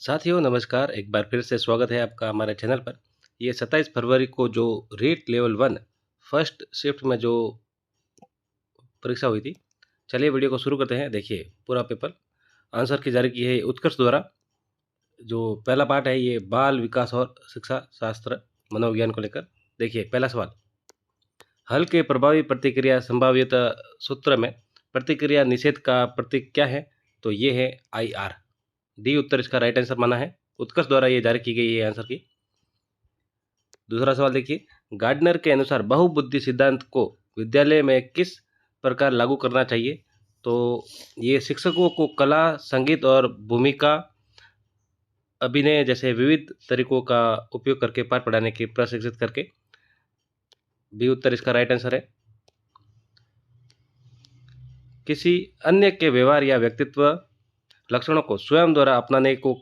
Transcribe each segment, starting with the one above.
साथियों नमस्कार, एक बार फिर से स्वागत है आपका हमारे चैनल पर। ये 27 फरवरी को जो रीट लेवल 1 फर्स्ट शिफ्ट में जो परीक्षा हुई थी, चलिए वीडियो को शुरू करते हैं। देखिए पूरा पेपर आंसर की जारी की है उत्कर्ष द्वारा। जो पहला पार्ट है ये बाल विकास और शिक्षा शास्त्र मनोविज्ञान को लेकर। देखिए पहला सवाल, हल के प्रभावी प्रतिक्रिया संभाव्यता सूत्र में प्रतिक्रिया निषेध का प्रतीक क्या है? तो ये है IR। डी उत्तर इसका राइट आंसर माना है। उत्कर्ष द्वारा ये जारी की गई है आंसर की। दूसरा सवाल देखिए, गार्डनर के अनुसार बहुबुद्धि सिद्धांत को विद्यालय में किस प्रकार लागू करना चाहिए? तो ये शिक्षकों को कला, संगीत और भूमिका अभिनय जैसे विविध तरीकों का उपयोग करके पाठ पढ़ाने की प्रशिक्षित करके। बी उत्तर इसका राइट आंसर है। किसी अन्य के व्यवहार या व्यक्तित्व लक्षणों को स्वयं द्वारा अपनाने को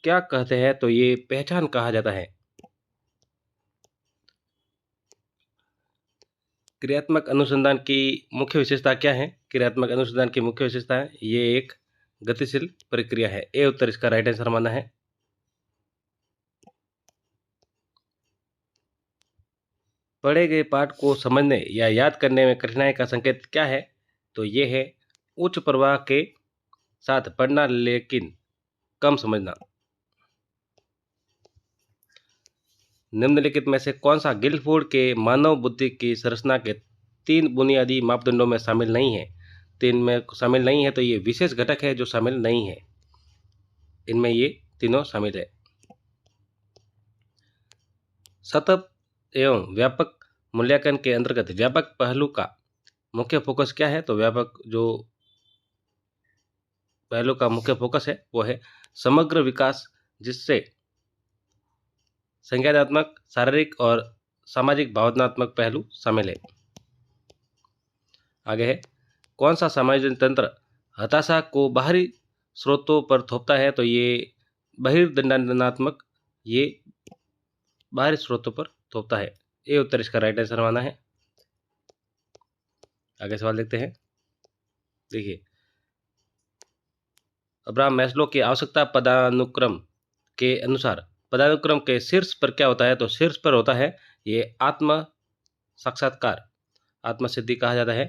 क्या कहते हैं? तो ये पहचान कहा जाता है। क्रियात्मक अनुसंधान की मुख्य विशेषता क्या है? क्रियात्मक अनुसंधान की मुख्य विशेषता है ये एक गतिशील प्रक्रिया है। ए उत्तर इसका राइट आंसर माना है। पढ़े गए पाठ को समझने या याद करने में कठिनाई का संकेत क्या है? तो ये है उच्च प्रवाह के साथ पढ़ना लेकिन कम समझना। निम्नलिखित में से कौन सा गिलफोर्ड के मानव बुद्धि की संरचना के 3 बुनियादी मापदंडों में शामिल नहीं है? 3 में शामिल नहीं है तो ये विशेष घटक है जो शामिल नहीं है। इनमें ये तीनों शामिल है। सतत एवं व्यापक मूल्यांकन के अंतर्गत व्यापक पहलू का मुख्य फोकस क्या है? तो व्यापक जो पहलू का मुख्य फोकस है वो है समग्र विकास, जिससे संज्ञानात्मक, शारीरिक और सामाजिक भावनात्मक पहलू शामिल है। आगे है, कौन सा समायोजन तंत्र हताशा को बाहरी स्रोतों पर थोपता है? तो ये बहिर्दंडात्मक, ये बाहरी स्रोतों पर थोपता है। ये उत्तर इसका राइट आंसर माना है। आगे सवाल देखते हैं। देखिए, अब्राहम मैस्लो की आवश्यकता पदानुक्रम के अनुसार पदानुक्रम के शीर्ष पर क्या होता है? तो शीर्ष पर होता है ये आत्म साक्षात्कार, आत्मसिद्धि कहा जाता है।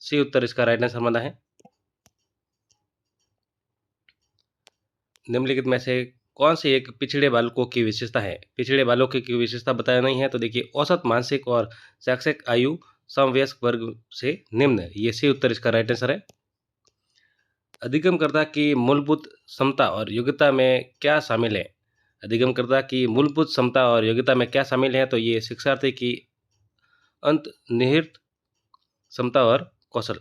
सी उत्तर इसका राइट आंसर माना है। निम्नलिखित में से कौन सी एक पिछड़े बालकों की विशेषता है? पिछड़े बालकों की विशेषता बताया नहीं है तो देखिए औसत मानसिक और शैक्षिक आयु समवयस्क वर्ग से निम्न, ये सी उत्तर इसका राइट आंसर है। अधिगमकर्ता की मूलभूत क्षमता और योग्यता में क्या शामिल है? अधिगमकर्ता की मूलभूत क्षमता और योग्यता में क्या शामिल है? तो ये शिक्षार्थी की अंतर्निहित क्षमता और कौशल।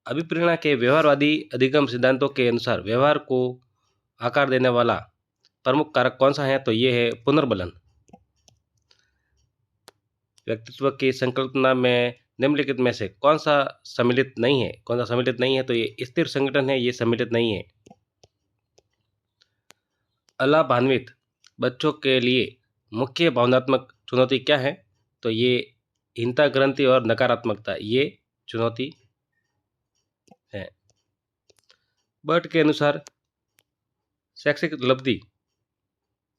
अभिप्रेरणा के व्यवहारवादी अधिगम सिद्धांतों के अनुसार व्यवहार को आकार देने वाला प्रमुख कारक कौन सा है? तो ये है पुनर्बलन। व्यक्तित्व की संकल्पना में निम्नलिखित में से कौन सा सम्मिलित नहीं है? कौन सा सम्मिलित नहीं है? तो ये स्थिर संगठन है, ये सम्मिलित नहीं है। अलाभान्वित बच्चों के लिए मुख्य भावनात्मक चुनौती क्या है? तो ये हीनता ग्रंथि और नकारात्मकता, ये चुनौती है। बर्ट के अनुसार शैक्षिक उपलब्धि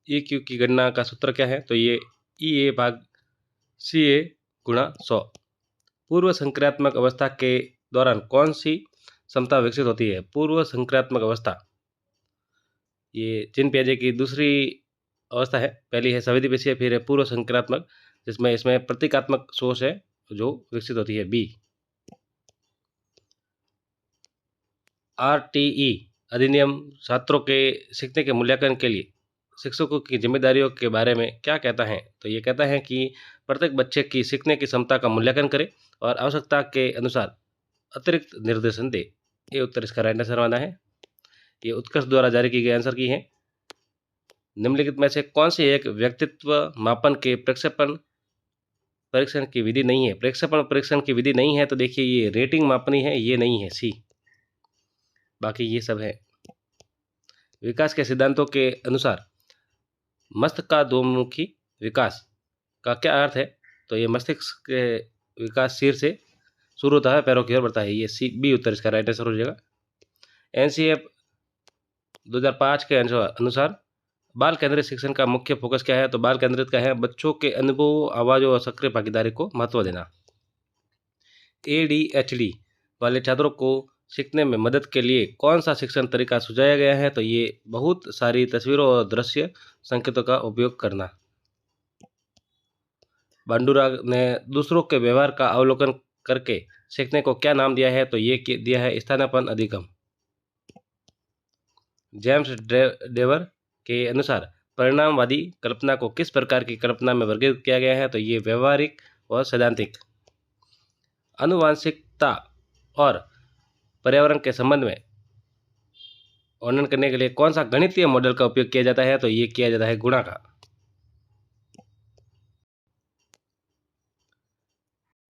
EQ की गणना का सूत्र क्या है? तो ये EA भाग CA गुणा 100। पूर्व संक्रियात्मक अवस्था के दौरान कौन सी क्षमता विकसित होती है? पूर्व संक्रियात्मक अवस्था, ये जिन पियाजे की दूसरी अवस्था है। पहली है संवेदी पेशीय, फिर है पूर्व संक्रियात्मक, जिसमें इसमें प्रतीकात्मक सोच है जो विकसित होती है। बी। RTE अधिनियम छात्रों के सीखने के मूल्यांकन के लिए शिक्षकों की जिम्मेदारियों के बारे में क्या कहता है? तो ये कहता है कि प्रत्येक बच्चे की सीखने की क्षमता का मूल्यांकन करे और आवश्यकता के अनुसार अतिरिक्त निर्देशन दे। ये उत्तर इसका राइट आंसर माना है। ये उत्कर्ष द्वारा जारी की गई आंसर की है। निम्नलिखित में से कौन सी एक व्यक्तित्व मापन के प्रक्षेपण परीक्षण की विधि नहीं है? प्रक्षेपण परीक्षण की विधि नहीं है तो देखिए ये रेटिंग मापनी है, ये नहीं है, सी। बाकी ये सब है। विकास के सिद्धांतों के अनुसार मस्तिष्क का दोमुखी विकास का क्या अर्थ है? तो ये मस्तिष्क के विकास सिर से शुरू होता है, पैरों की ओर बढ़ता है। ये सी, बी उत्तर इसका राइट आंसर हो जाएगा। NCF 2005 के अनुसार बाल केंद्रित शिक्षण का मुख्य फोकस क्या है? तो बाल केंद्रित का है बच्चों के अनुभव, आवाज़ और सक्रिय भागीदारी को महत्व देना। ADHD वाले छात्रों को सीखने में मदद के लिए कौन सा शिक्षण तरीका सुझाया गया है? तो ये बहुत सारी तस्वीरों और दृश्य संकेतों का उपयोग करना। बांडुरा ने दूसरों के व्यवहार का अवलोकन करके सीखने को क्या नाम दिया है? तो ये दिया है स्थानापन्न अधिगम। जेम्स डेवर के अनुसार परिणामवादी कल्पना को किस प्रकार की कल्पना में वर्गीकृत किया गया है? तो ये व्यवहारिक और सैद्धांतिक। आनुवांशिकता और पर्यावरण के संबंध में वर्णन करने के लिए कौन सा गणितीय मॉडल का उपयोग किया जाता है? तो ये किया जाता है गुणा का।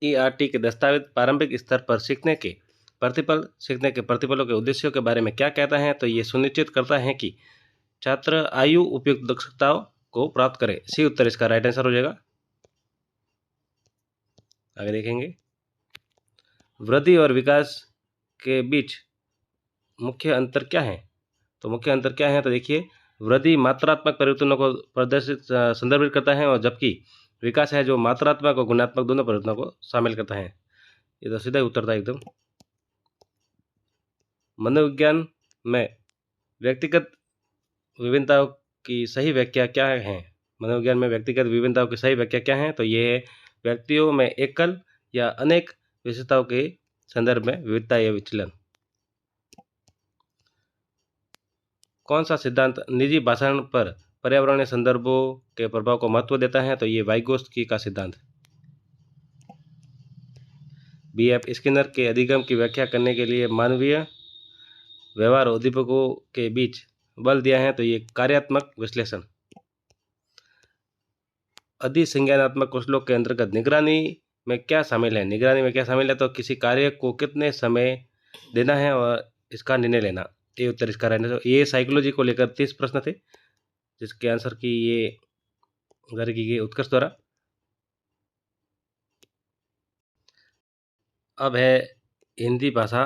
ERT के दस्तावेज प्रारंभिक स्तर पर सीखने के प्रतिफलों के उद्देश्यों के बारे में क्या कहता है? तो ये सुनिश्चित करता है कि छात्र आयु उपयुक्त दक्षताओं को प्राप्त करे। सी उत्तर इसका राइट आंसर हो जाएगा। आगे देखेंगे, वृद्धि और विकास के बीच मुख्य अंतर क्या है? तो मुख्य अंतर क्या है? तो देखिए, वृद्धि मात्रात्मक परिवर्तनों को संदर्भित करता है, और जबकि विकास है जो मात्रात्मक और गुणात्मक दोनों परिवर्तनों को शामिल करता है। ये तो सीधा ही उत्तर था एकदम। मनोविज्ञान में व्यक्तिगत विभिन्नताओं की सही व्याख्या क्या है? मनोविज्ञान में व्यक्तिगत विभिन्नताओं की सही व्याख्या क्या है? तो ये है व्यक्तियों में एकल या अनेक विशेषताओं के संदर्भ में विविधता या विचलन। कौन सा सिद्धांत निजी भाषण पर पर्यावरणीय संदर्भों के प्रभाव को महत्व देता है? तो ये वाइगोत्स्की का सिद्धांत। BF स्किनर के अधिगम की व्याख्या करने के लिए मानवीय व्यवहार और उद्दीपकों के बीच बल दिया है। तो ये कार्यात्मक विश्लेषण। अधिसंज्ञानात्मक कौशलों के अंतर्गत निगरानी में क्या शामिल है? निगरानी में क्या शामिल है? तो किसी कार्य को कितने समय देना है और इसका निर्णय लेना। ये उत्तर इसका रहना चाहिए। ये साइकोलॉजी को लेकर 30 प्रश्न थे, जिसके आंसर की ये जारी की गई उत्कर्ष द्वारा। अब है हिंदी भाषा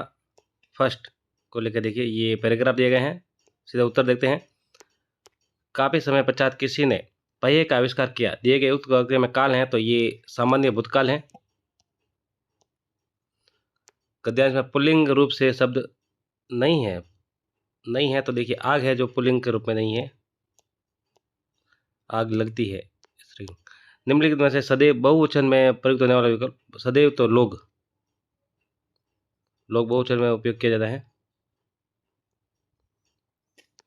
फर्स्ट को लेकर। देखिए, ये पैराग्राफ दिए गए हैं, सीधा उत्तर देखते हैं। काफ़ी समय पश्चात किसी ने पहिए का आविष्कार किया। दिए गए उक्त वाक्य में काल है, तो ये सामान्य भूतकाल है। गद्यांश में पुल्लिंग रूप से शब्द नहीं है, तो देखिए आग है जो पुल्लिंग के रूप में नहीं है, आग लगती है। निम्नलिखित में से सदैव बहुवचन में प्रयुक्त होने वाला विकल्प। सदैव तो लोग बहुवचन में उपयोग किया जाता है।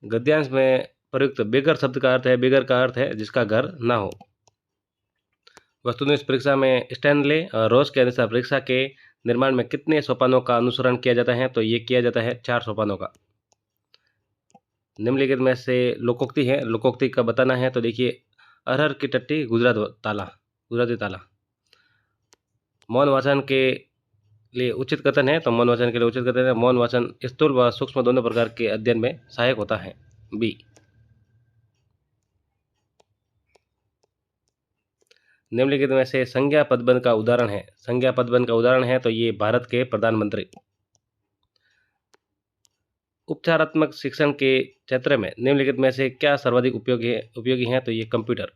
गद्यांश में प्रयुक्त बेगर शब्द का अर्थ है, बेगर का अर्थ है जिसका घर ना हो। वस्तुनिष्ठ परीक्षा में स्टैनले और रोज के अनुसार परीक्षा के निर्माण में कितने सोपानों का अनुसरण किया जाता है? तो ये किया जाता है 4 सोपानों का। निम्नलिखित में से लोकोक्ति है, लोकोक्ति का बताना है। तो देखिए, अरहर की टट्टी गुजराती ताला। मौन वाचन के लिए उचित कथन है, तो मौन वाचन के लिए उचित कथन है। मौन वाचन स्थूल व सूक्ष्म दोनों प्रकार के अध्ययन में सहायक होता है। बी। निम्नलिखित में से संज्ञा पदबंध का उदाहरण है। संज्ञा पदबंध का उदाहरण है, तो ये भारत के प्रधानमंत्री। उपचारात्मक शिक्षण के क्षेत्र में निम्नलिखित में से क्या सर्वाधिक उपयोगी है? तो ये कंप्यूटर।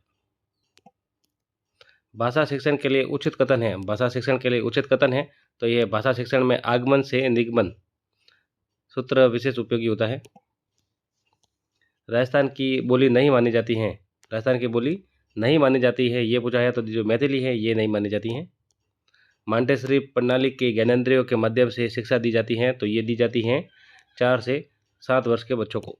भाषा शिक्षण के लिए उचित कथन है। भाषा शिक्षण के लिए उचित कथन है, तो यह भाषा शिक्षण में आगमन से निगमन सूत्र विशेष उपयोगी होता है। राजस्थान की बोली नहीं मानी जाती है। राजस्थान की बोली नहीं मानी जाती है, ये पूछा है, तो जो मैथिली है ये नहीं मानी जाती है। मांटेसरी प्रणाली के ज्ञानेंद्रियों के माध्यम से शिक्षा दी जाती है, तो ये दी जाती है 4 से 7 वर्ष के बच्चों को।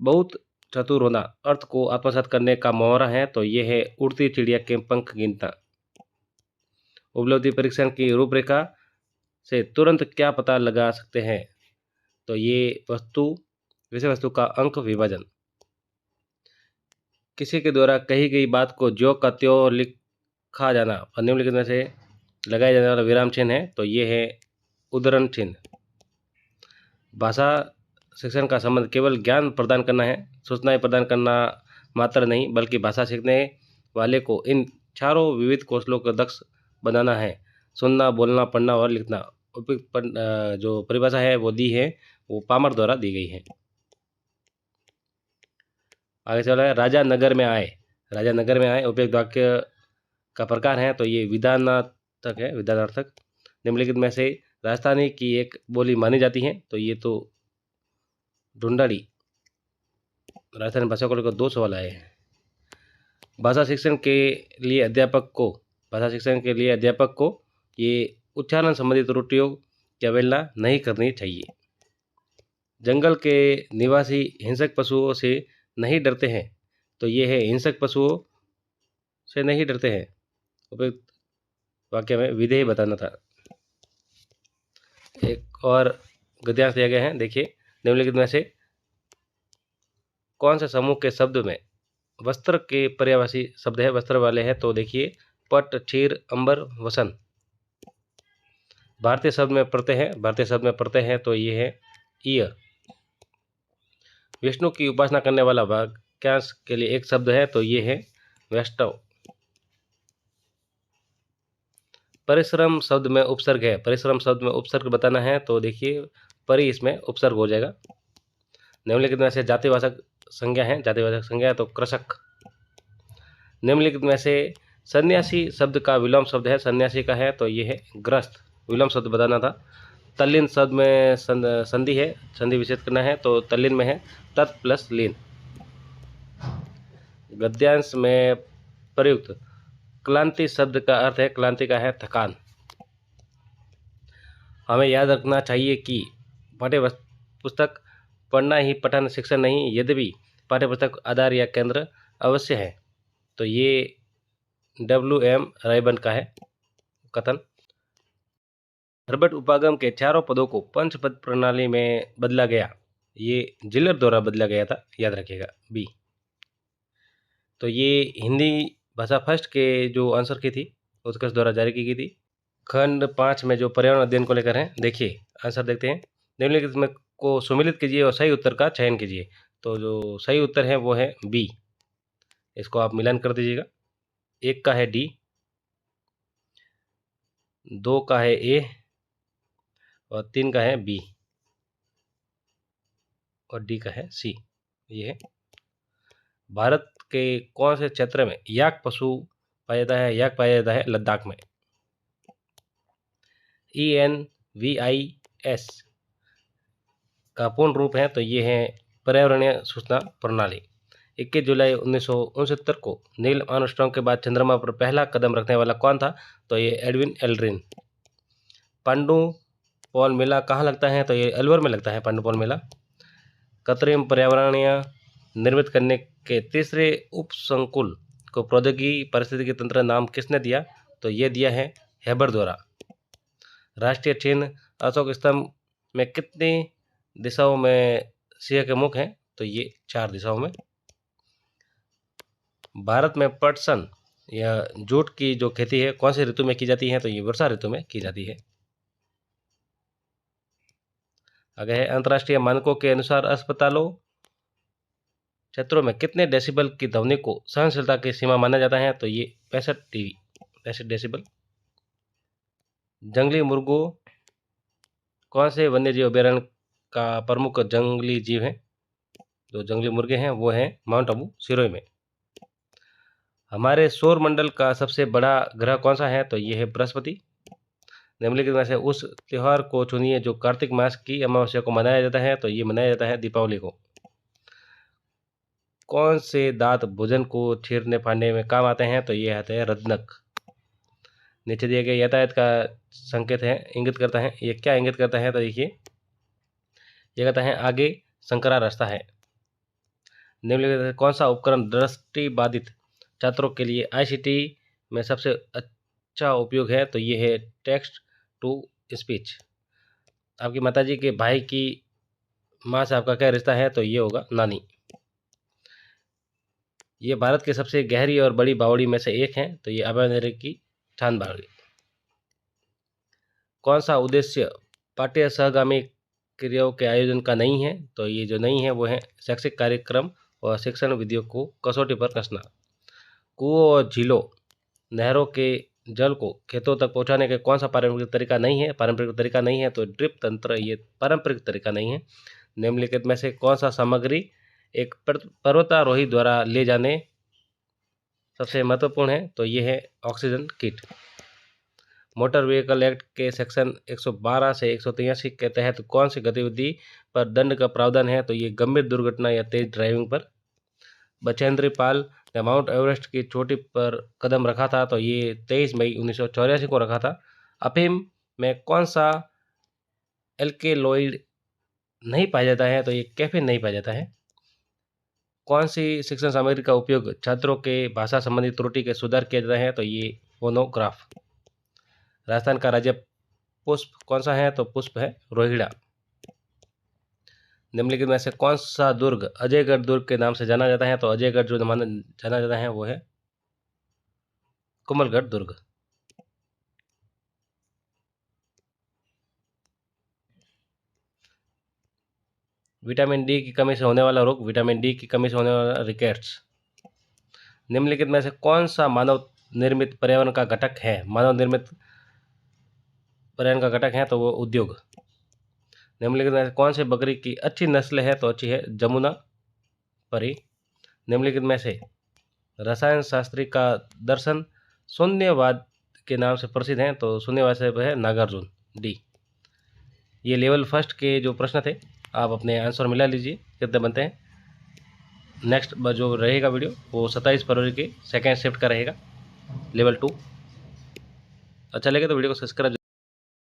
बहुत चतुर होना अर्थ को आत्मसात करने का मुहावरा है, तो ये है उड़ती चिड़िया के पंख गिनता। उपलब्धि परीक्षण की रूपरेखा से तुरंत क्या पता लगा सकते हैं? तो ये विषय वस्तु का अंक विभाजन। किसी के द्वारा कही गई बात को ज्यों का त्यों लिखा जाना और निम्नलिखित में से लगाया जाने वाला विराम चिन्ह है, तो ये है उद्धरण चिन्ह। भाषा शिक्षण का संबंध केवल ज्ञान प्रदान करना है, सूचनाएं प्रदान करना मात्र नहीं, बल्कि भाषा सीखने वाले को इन चारों विविध कौशलों को दक्ष बनाना है। सुनना, बोलना, पढ़ना और लिखना। उपयुक्त जो परिभाषा है वो दी है, वो पामर द्वारा दी गई है। आगे चला है राजा नगर में आए। राजा नगर में आए उपयुक्त वाक्य का प्रकार है तो ये विधानार्थक है, विधानार्थक। निम्नलिखित में से राजस्थानी की एक बोली मानी जाती है तो ये तो ढूंढाड़ी। राजस्थानी भाषा को लेकर 2 सवाल आए हैं। भाषा शिक्षण के लिए अध्यापक को ये उच्चारण संबंधी त्रुटियों की अवहेलना नहीं करनी चाहिए। जंगल के निवासी हिंसक पशुओं से नहीं डरते हैं तो ये है हिंसक पशुओं से नहीं डरते हैं। उपयुक्त वाक्य में विधेय बताना था। एक और गद्यांश दिया गया है, देखिए। निम्नलिखित में से कौन से समूह के शब्द में वस्त्र के पर्यायवाची शब्द है, वस्त्र वाले हैं? तो देखिए पट, क्षीर, अंबर, वसन। भारतीय शब्द में प्रत्यय है तो ये है ईय। विष्णु की उपासना करने वाला वाक्यांश के लिए एक शब्द है तो ये है वैष्णव। परिश्रम शब्द में उपसर्ग है, परिश्रम शब्द में उपसर्ग बताना है तो देखिए परि इसमें उपसर्ग हो जाएगा। निम्नलिखित में से जातिवाचक संज्ञा है तो कृषक। निम्नलिखित में से सन्यासी शब्द का विलोम शब्द है, सन्यासी का है तो ये है ग्रस्त। विलोम शब्द बताना था। तल्लीन शब्द में संधि है, संधि विच्छेद करना है तो तल्लीन में है तत् प्लस लीन। गद्यांश में प्रयुक्त क्लांति शब्द का अर्थ है, क्लांति का है थकान। हमें याद रखना चाहिए कि पाठ्य पुस्तक पढ़ना ही पठन शिक्षण नहीं, यद्यपि पाठ्यपुस्तक आधार या केंद्र अवश्य है। तो ये WM रायबन का है कथन। हर्बर्ट उपागम के चारों पदों को पंचपद प्रणाली में बदला गया, ये जिलर द्वारा बदला गया था, याद रखिएगा B। तो ये हिंदी भाषा फर्स्ट के जो आंसर की थी उत्कर्ष द्वारा जारी की गई थी। खंड 5 में जो पर्यावरण अध्ययन को लेकर है, देखिए आंसर देखते हैं। निम्नलिखित में को सुमिलित कीजिए और सही उत्तर का चयन कीजिए। तो जो सही उत्तर है वो है B, इसको आप मिलान कर दीजिएगा। 1 का है D, 2 का है A और 3 का है B और D का है C। ये है भारत के कौन से क्षेत्र में याक पशु पाया जाता है? याक पाया जाता है लद्दाख में। ENVIS का पूर्ण रूप है तो ये है पर्यावरणीय सूचना प्रणाली। 21 जुलाई 1969 को नील आर्मस्ट्रांग के बाद चंद्रमा पर पहला कदम रखने वाला कौन था? तो ये एडविन एल्ड्रिन। पांडु पॉल मेला कहाँ लगता है? तो ये अलवर में लगता है पांडु पॉल मेला। कृत्रिम पर्यावरणीय निर्मित करने के तीसरे उपसंकुल को प्रौद्योगिकी पारिस्थितिकी तंत्र नाम किसने दिया? तो ये दिया है हेबर द्वारा। राष्ट्रीय चिन्ह अशोक स्तंभ में कितनी दिशाओं में सिंह के मुख हैं? तो ये 4 दिशाओं में। भारत में पटसन या जूट की जो खेती है कौन सी ऋतु में की जाती है? तो ये वर्षा ऋतु में की जाती है। आगे है अंतर्राष्ट्रीय मानकों के अनुसार अस्पतालों क्षेत्रों में कितने डेसिबल की ध्वनि को सहनशीलता की सीमा माना जाता है? तो ये 65 डेसिबल। जंगली मुर्गों कौन से वन्यजीव अभयारण्य का प्रमुख जंगली जीव है? जो जंगली मुर्गे हैं वो हैं माउंट आबू सिरोही में। हमारे सौर मंडल का सबसे बड़ा ग्रह कौन सा है? तो ये है बृहस्पति। निम्नलिखित में से उस त्यौहार को चुनिए जो कार्तिक मास की अमावस्या को मनाया जाता है। तो ये मनाया जाता है दीपावली को। कौन से दांत भोजन को चीरने फाड़ने में काम आते हैं? तो ये आते हैं रत्नक। नीचे दिए गए यातायात का संकेत है, इंगित करता है, ये क्या इंगित करता है? तो देखिए ये कहता है आगे संकरा रास्ता है। निम्नलिखित कौन सा उपकरण दृष्टि बाधित छात्रों के लिए ICT में सबसे अच्छा उपयोग है? तो ये है टेक्स्ट टू स्पीच। आपकी माताजी के भाई की माँ से आपका क्या रिश्ता है? तो ये होगा नानी। ये भारत की सबसे गहरी और बड़ी बावड़ी में से एक है तो ये अभय की ठान बावड़ी। कौन सा उद्देश्य पाठ्य सहगामी क्रियाओं के आयोजन का नहीं है? तो ये जो नहीं है वो है शैक्षिक कार्यक्रम और शिक्षण विधियों को कसौटी पर कसना। कुओं और झीलों नहरों के जल को खेतों तक पहुंचाने के कौन सा पारंपरिक तरीका नहीं है? पारंपरिक तरीका नहीं है तो ड्रिप तंत्र, ये पारंपरिक तरीका नहीं है। निम्नलिखित में से कौन सा सामग्री एक पर्वतारोही द्वारा ले जाने सबसे महत्वपूर्ण है तो ये है oxygen kit. Motor vehicle act के सेक्शन 112 से 183 के तहत कौन सी गतिविधि पर दंड का प्रावधान है तो ये गंभीर दुर्घटना या तेज ड्राइविंग पर। बचेंद्री पाल ने माउंट एवरेस्ट की चोटी पर कदम रखा था तो ये 23 मई 1984 को रखा था। अफीम में कौन सा एल्केलॉइड नहीं पाया जाता है तो ये कैफीन नहीं पाया जाता है। कौन सी शिक्षण सामग्री का उपयोग छात्रों के भाषा संबंधी त्रुटि के सुधार किया जाता है तो ये फोनोग्राफ। राजस्थान का राज्य पुष्प कौन सा है तो पुष्प है रोहिड़ा। निम्नलिखित में से कौन सा दुर्ग अजयगढ़ दुर्ग के नाम से जाना जाता है तो अजयगढ़ जो जाना जाता है वो है कुंभलगढ़ दुर्ग। विटामिन डी की कमी से होने वाला रोग, विटामिन डी की कमी से होने वाला रिकेट्स। निम्नलिखित में से कौन सा मानव निर्मित पर्यावरण का घटक है, मानव निर्मित पर्यावरण का घटक है तो वो उद्योग। निम्नलिखित में से कौन से बकरी की अच्छी नस्ल है तो अच्छी है जमुना परी। निम्नलिखित में से रसायन शास्त्री का दर्शन शून्यवाद के नाम से प्रसिद्ध है तो शून्यवाद से है नागार्जुन डी। ये लेवल फर्स्ट के जो प्रश्न थे आप अपने आंसर मिला लीजिए कितने बनते हैं। नेक्स्ट जो रहेगा वीडियो वो 27 फरवरी के सेकेंड शिफ्ट का रहेगा लेवल 2। अच्छा लगे तो वीडियो को सब्सक्राइब